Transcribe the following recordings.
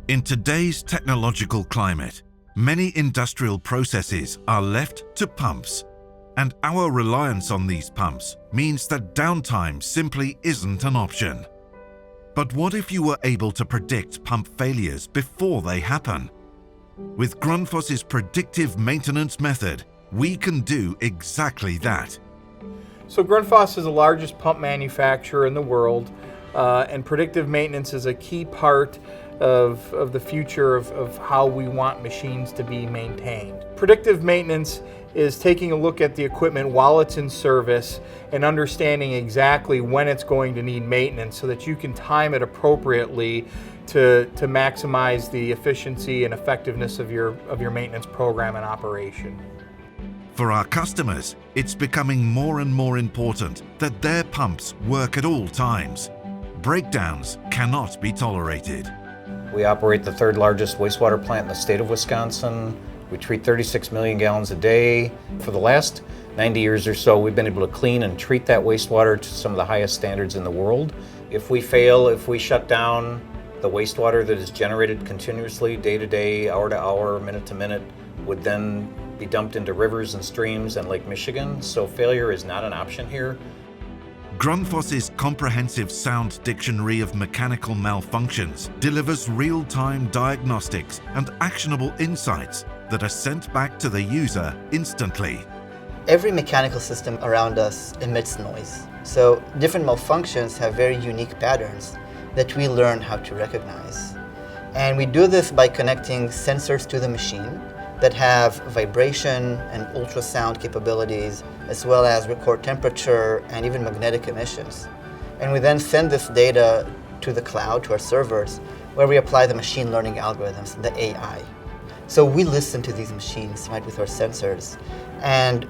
In today's technological climate, many industrial processes are left to pumps, and our reliance on these pumps means that downtime simply isn't an option. But what if you were able to predict pump failures before they happen? With Grundfos's predictive maintenance method, we can do exactly that. So Grundfos is the largest pump manufacturer in the world, and predictive maintenance is a key part of the future of how we want machines to be maintained. Predictive maintenance is taking a look at the equipment while it's in service and understanding exactly when it's going to need maintenance so that you can time it appropriately to maximize the efficiency and effectiveness of your maintenance program and operation. For our customers, it's becoming more and more important that their pumps work at all times. Breakdowns cannot be tolerated. We operate the third largest wastewater plant in the state of Wisconsin. We treat 36 million gallons a day. For the last 90 years or so, we've been able to clean and treat that wastewater to some of the highest standards in the world. If we fail, if we shut down, the wastewater that is generated continuously, day to day, hour to hour, minute to minute, would then be dumped into rivers and streams and Lake Michigan. So failure is not an option here. Grundfos's comprehensive sound dictionary of mechanical malfunctions delivers real-time diagnostics and actionable insights that are sent back to the user instantly. Every mechanical system around us emits noise. So different malfunctions have very unique patterns that we learn how to recognize. And we do this by connecting sensors to the machine that have vibration and ultrasound capabilities, as well as record temperature and even magnetic emissions. And we then send this data to the cloud, to our servers, where we apply the machine learning algorithms, the AI. So we listen to these machines, right, with our sensors. And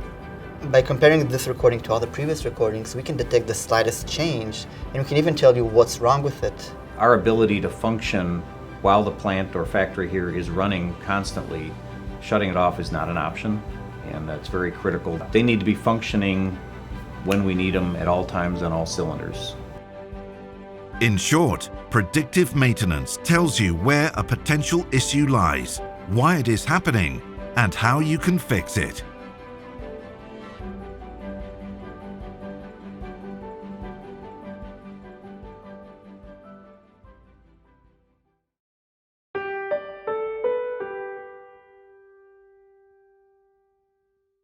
by comparing this recording to all the previous recordings, we can detect the slightest change, and we can even tell you what's wrong with it. Our ability to function while the plant or factory here is running constantly, shutting it off is not an option, and that's very critical. They need to be functioning when we need them at all times on all cylinders. In short, predictive maintenance tells you where a potential issue lies, why it is happening, and how you can fix it.